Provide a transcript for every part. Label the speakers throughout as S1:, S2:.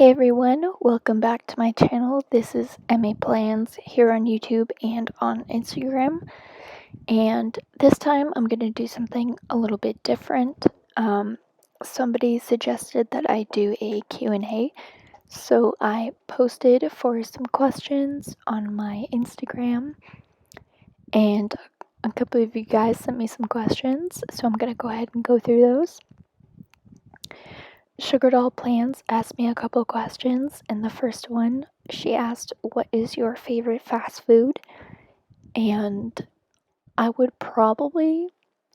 S1: Hey everyone, welcome back to my channel. This is MA Plans here on YouTube and on Instagram. And this time I'm going to do something a little bit different. Somebody suggested that I do a Q&A. So I posted for some questions on my Instagram. And a couple of you guys sent me some questions. So I'm going to go ahead and go through those. SugarDollPlans asked me a couple questions, and the first one, she asked, what is your favorite fast food? And I would probably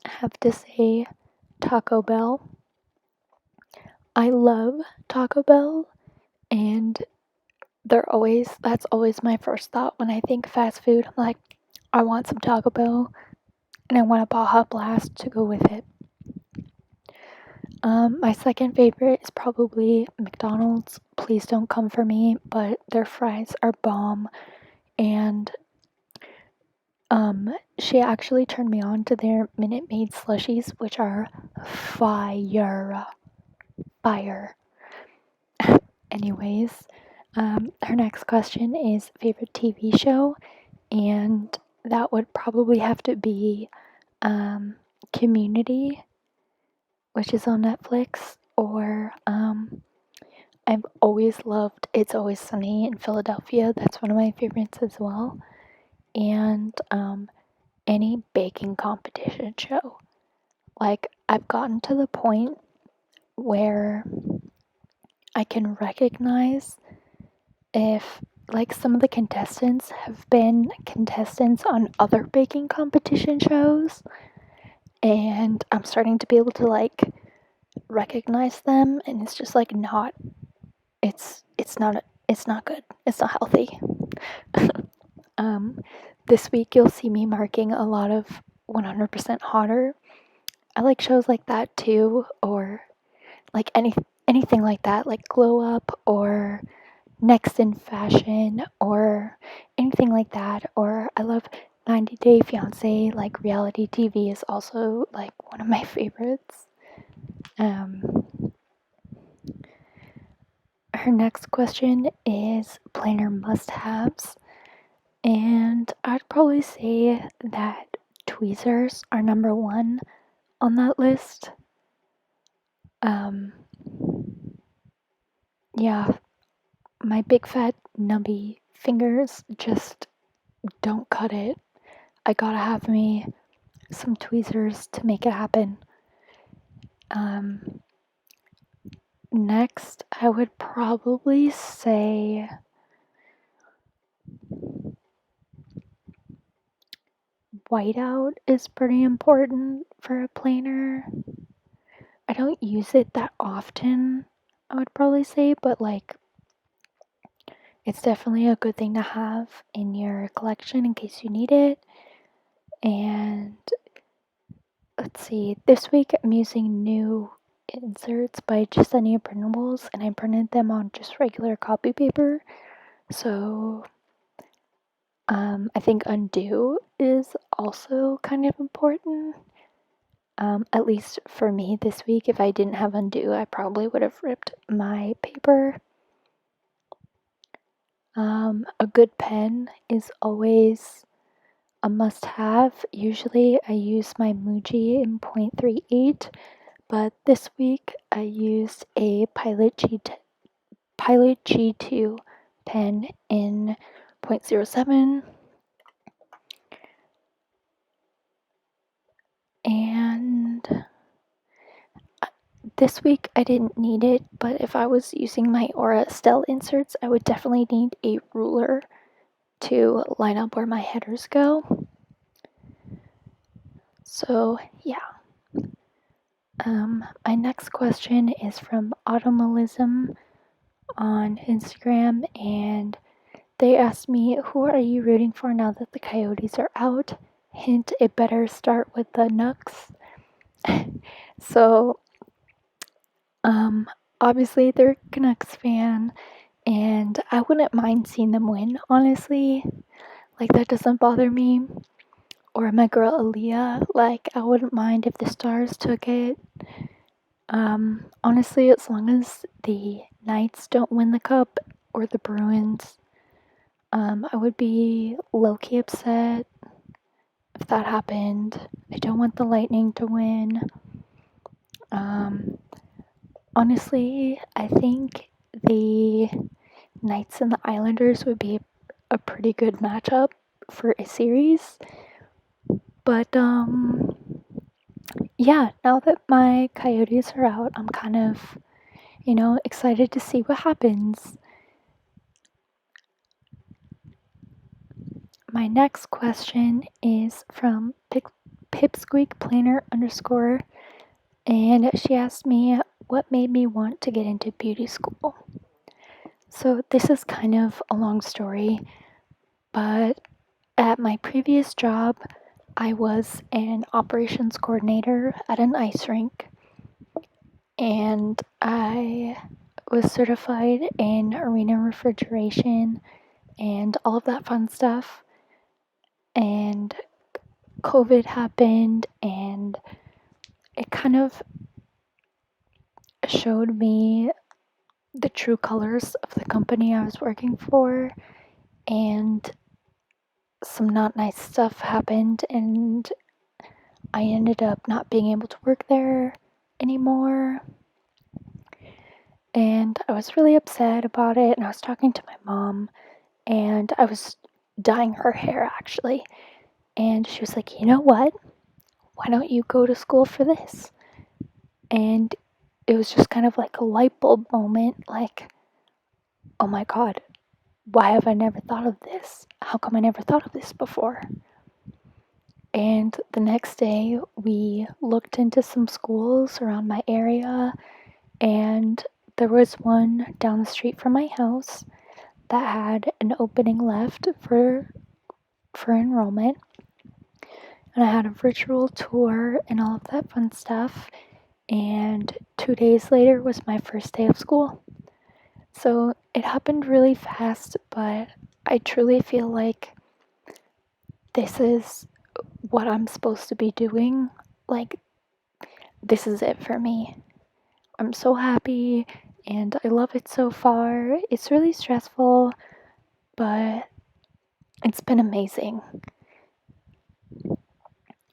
S1: have to say Taco Bell. I love Taco Bell, and that's always my first thought when I think fast food. I'm like, I want some Taco Bell, and I want a Baja Blast to go with it. My second favorite is probably McDonald's. Please don't come for me, but their fries are bomb. And she actually turned me on to their Minute Maid slushies, which are fire. Anyways, her next question is favorite TV show, and that would probably have to be Community, which is on Netflix, or I've always loved It's Always Sunny in Philadelphia. That's one of my favorites as well. And any baking competition show. Like, I've gotten to the point where I can recognize if, like, some of the contestants have been contestants on other baking competition shows, and I'm starting to be able to, like, recognize them, and it's just, like, not good. It's not healthy. This week you'll see me marking a lot of 100% hotter. I like shows like that too, or like anything like that, like Glow Up or Next in Fashion or anything like that. Or I love 90 Day Fiancé, like reality TV is also like one of my favorites. Her next question is planner must-haves, and I'd probably say that tweezers are number one on that list. Yeah, my big fat nubby fingers just don't cut it. I gotta have me some tweezers to make it happen. Next, I would probably say whiteout is pretty important for a planner. I don't use it that often, I would probably say, but like, it's definitely a good thing to have in your collection in case you need it. And let's see, this week I'm using new inserts by Justenia Printables, and I printed them on just regular copy paper. So I think undo is also kind of important. At least for me this week, if I didn't have undo, I probably would have ripped my paper. A good pen is always a must-have. Usually I use my Muji in 0.38, but this week I used a Pilot G2 pen in 0.07. And this week I didn't need it, but if I was using my Aura Estelle inserts, I would definitely need a ruler to line up where my headers go. So yeah. My next question is from Automalism on Instagram, and they asked me, who are you rooting for now that the Coyotes are out? Hint, it better start with the Nucks. So, obviously they're a Canucks fan, and I wouldn't mind seeing them win, honestly. Like, that doesn't bother me. Or my girl Aaliyah, like, I wouldn't mind if the Stars took it. Honestly, as long as the Knights don't win the cup or the Bruins, I would be low-key upset if that happened. I don't want the Lightning to win. Honestly, I think the Knights and the Islanders would be a pretty good matchup for a series. But, yeah, now that my Coyotes are out, I'm kind of, excited to see what happens. My next question is from PipsqueakPlanner_, and she asked me what made me want to get into beauty school. So this is kind of a long story, but at my previous job, I was an operations coordinator at an ice rink, and I was certified in arena refrigeration and all of that fun stuff. And COVID happened, and it kind of showed me the true colors of the company I was working for, and some not nice stuff happened, and I ended up not being able to work there anymore. And I was really upset about it, and I was talking to my mom, and I was dyeing her hair actually. And she was like, you know what? Why don't you go to school for this? And it was just kind of like a light bulb moment, like, oh my god, why have I never thought of this? How come I never thought of this before? And the next day, we looked into some schools around my area, and there was one down the street from my house that had an opening left for enrollment. And I had a virtual tour and all of that fun stuff. And 2 days later was my first day of school. So it happened really fast, but I truly feel like this is what I'm supposed to be doing. Like, this is it for me. I'm so happy and I love it so far. It's really stressful, but it's been amazing.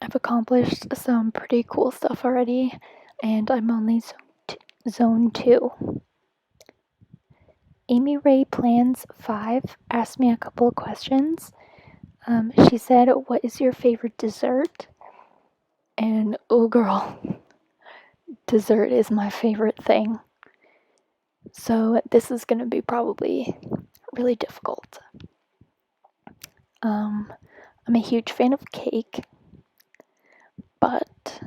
S1: I've accomplished some pretty cool stuff already, and I'm only zone 2. Amy Ray Plans 5 asked me a couple of questions. She said, what is your favorite dessert? And oh girl, dessert is my favorite thing. So this is going to be probably really difficult. I'm a huge fan of cake, but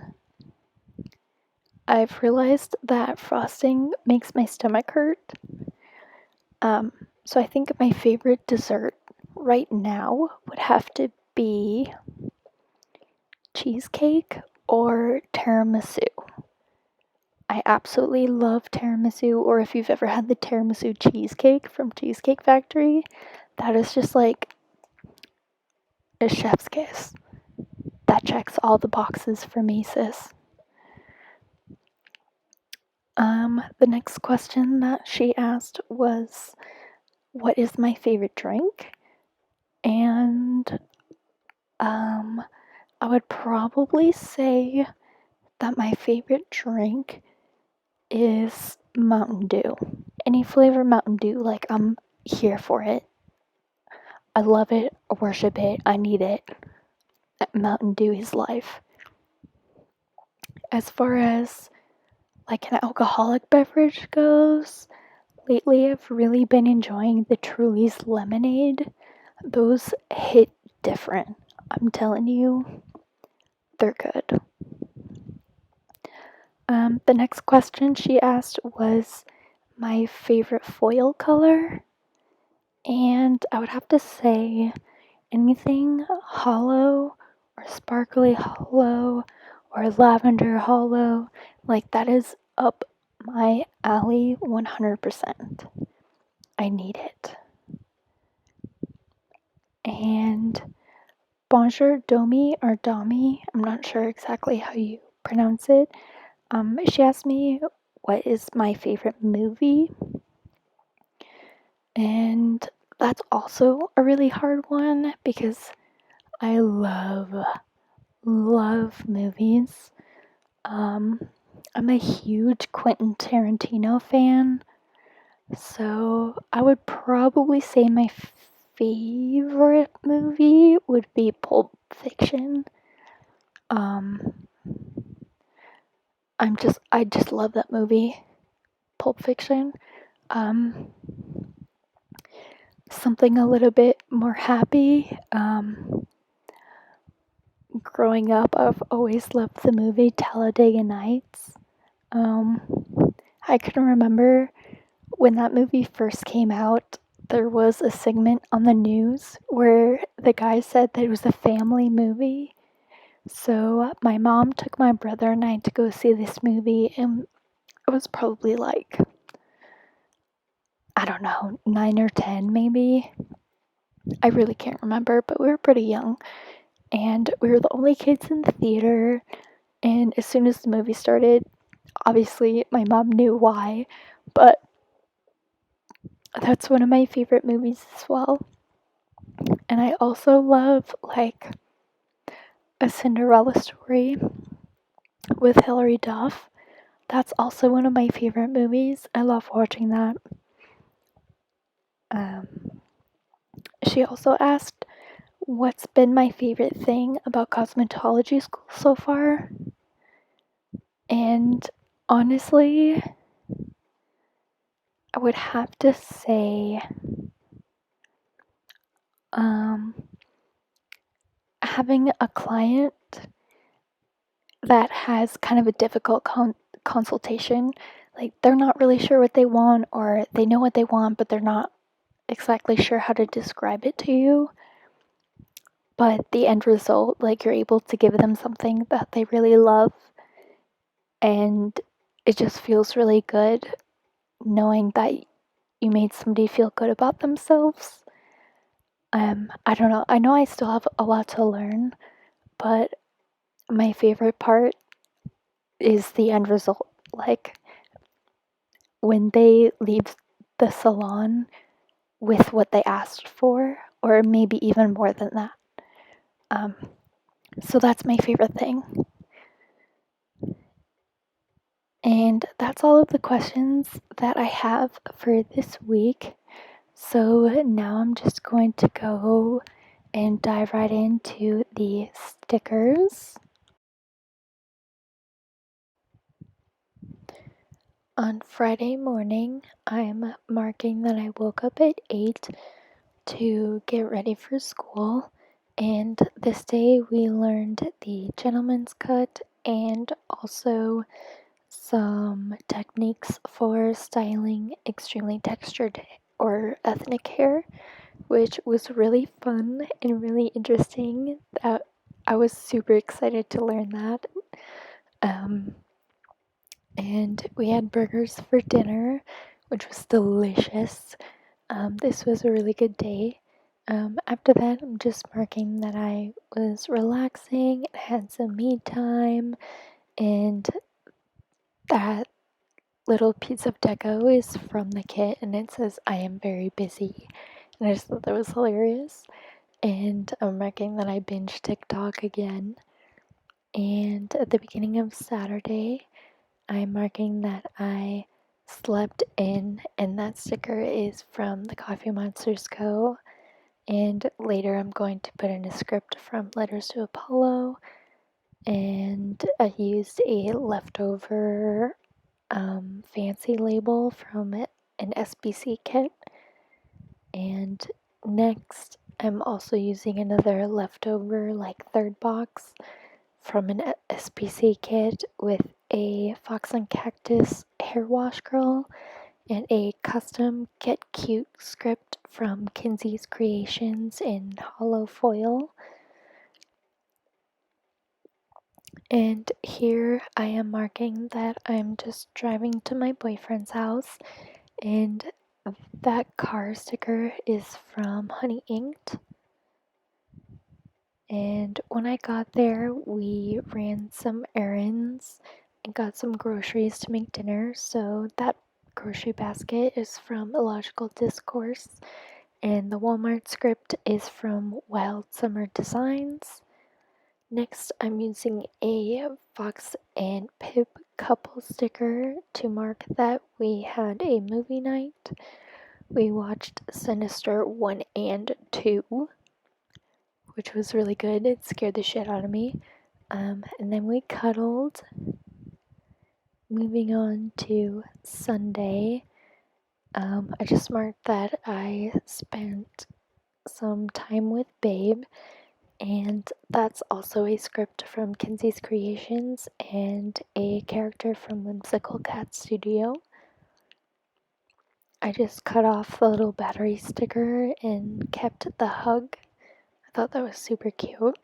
S1: I've realized that frosting makes my stomach hurt. So I think my favorite dessert right now would have to be cheesecake or tiramisu. I absolutely love tiramisu, or if you've ever had the tiramisu cheesecake from Cheesecake Factory, that is just like a chef's kiss. That checks all the boxes for me, sis. The next question that she asked was, what is my favorite drink? And I would probably say that my favorite drink is Mountain Dew. Any flavor Mountain Dew, like, I'm here for it. I love it, I worship it, I need it. Mountain Dew is life. As far as like an alcoholic beverage goes, lately I've really been enjoying the Truly's lemonade. Those hit different. I'm telling you, they're good. The next question she asked was my favorite foil color, and I would have to say anything hollow or sparkly hollow or lavender hollow, like that is up my alley 100%. I need it. And Bonjour Domi or Domi, I'm not sure exactly how you pronounce it, She asked me what is my favorite movie, and that's also a really hard one because I love movies. I'm a huge Quentin Tarantino fan, so I would probably say my favorite movie would be Pulp Fiction. I just love that movie, Pulp Fiction. Um, Something a little bit more happy. Growing up, I've always loved the movie Talladega Nights. I can remember when that movie first came out, there was a segment on the news where the guy said that it was a family movie. So my mom took my brother and I to go see this movie, and it was probably like, I don't know, 9 or 10 maybe. I really can't remember, but we were pretty young. And we were the only kids in the theater. And as soon as the movie started, obviously my mom knew why, but that's one of my favorite movies as well. And I also love like A Cinderella Story with Hilary Duff. That's also one of my favorite movies. I love watching that. She also asked what's been my favorite thing about cosmetology school so far. And honestly, I would have to say having a client that has kind of a difficult consultation, like they're not really sure what they want, or they know what they want, but they're not exactly sure how to describe it to you. But the end result, like you're able to give them something that they really love, and it just feels really good knowing that you made somebody feel good about themselves. I don't know. I know I still have a lot to learn, but my favorite part is the end result. Like when they leave the salon with what they asked for, or maybe even more than that. So that's my favorite thing. And that's all of the questions that I have for this week. So now I'm just going to go and dive right into the stickers. On Friday morning, I'm marking that I woke up at 8 to get ready for school, and this day we learned the gentleman's cut and also some techniques for styling extremely textured or ethnic hair, which was really fun and really interesting. I was super excited to learn that. And we had burgers for dinner, which was delicious. This was a really good day. After that, I'm just marking that I was relaxing, had some me time, and that little piece of deco is from the kit, and it says, "I am very busy." And I just thought that was hilarious. And I'm marking that I binge TikTok again. And at the beginning of Saturday, I'm marking that I slept in, and that sticker is from TheCoffeeMonsterzCo. And later I'm going to put in a script from LettertoApollo, and I used a leftover fancy label from an SBC kit. And next I'm also using another leftover like third box from an SBC kit with a FoxandCactus hair wash curl and a custom Get Cute script from KinzisCreations in hollow foil. And here I am marking that I'm just driving to my boyfriend's house, and that car sticker is from HoneyInked. And when I got there, we ran some errands, and got some groceries to make dinner. So that grocery basket is from IllogicalDiscourse, and the Walmart script is from Wild Summer Designs. Next, I'm using a Fox and Pip couple sticker to mark that we had a movie night. We watched Sinister 1 and 2, which was really good. It scared the shit out of me. And then we cuddled. Moving on to Sunday, I just marked that I spent some time with Babe, and that's also a script from KinzisCreations and a character from WhimsicalCatStudio. I just cut off the little battery sticker and kept the hug. I thought that was super cute.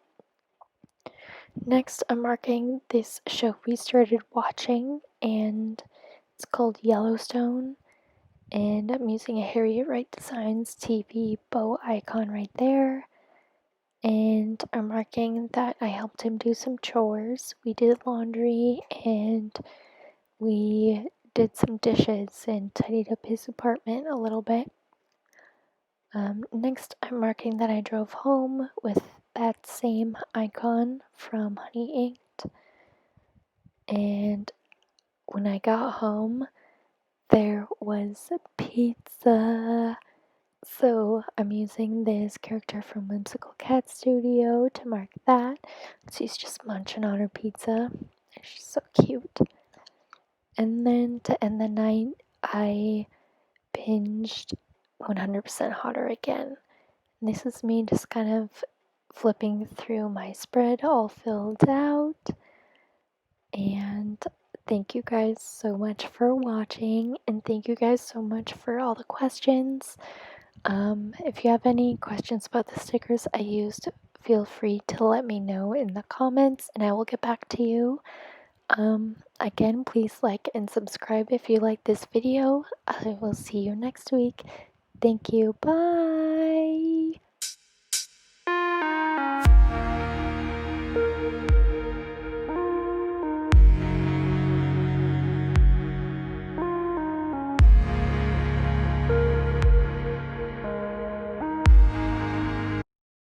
S1: Next, I'm marking this show we started watching, and it's called Yellowstone, and I'm using a HarrietWrightDesigns TV bow icon right there. And I'm marking that I helped him do some chores. We did laundry and we did some dishes and tidied up his apartment a little bit. Next, I'm marking that I drove home with that same icon from HoneyInked. And when I got home, there was pizza. So I'm using this character from WhimsicalCatStudio to mark that. She's just munching on her pizza. She's so cute. And then to end the night, I binged 100% Hotter again. And this is me just kind of flipping through my spread all filled out. And thank you guys so much for watching, and thank you guys so much for all the questions. If you have any questions about the stickers I used, feel free to let me know in the comments and I will get back to you. Again, please like and subscribe if you like this video. I will see you next week. Thank you. Bye!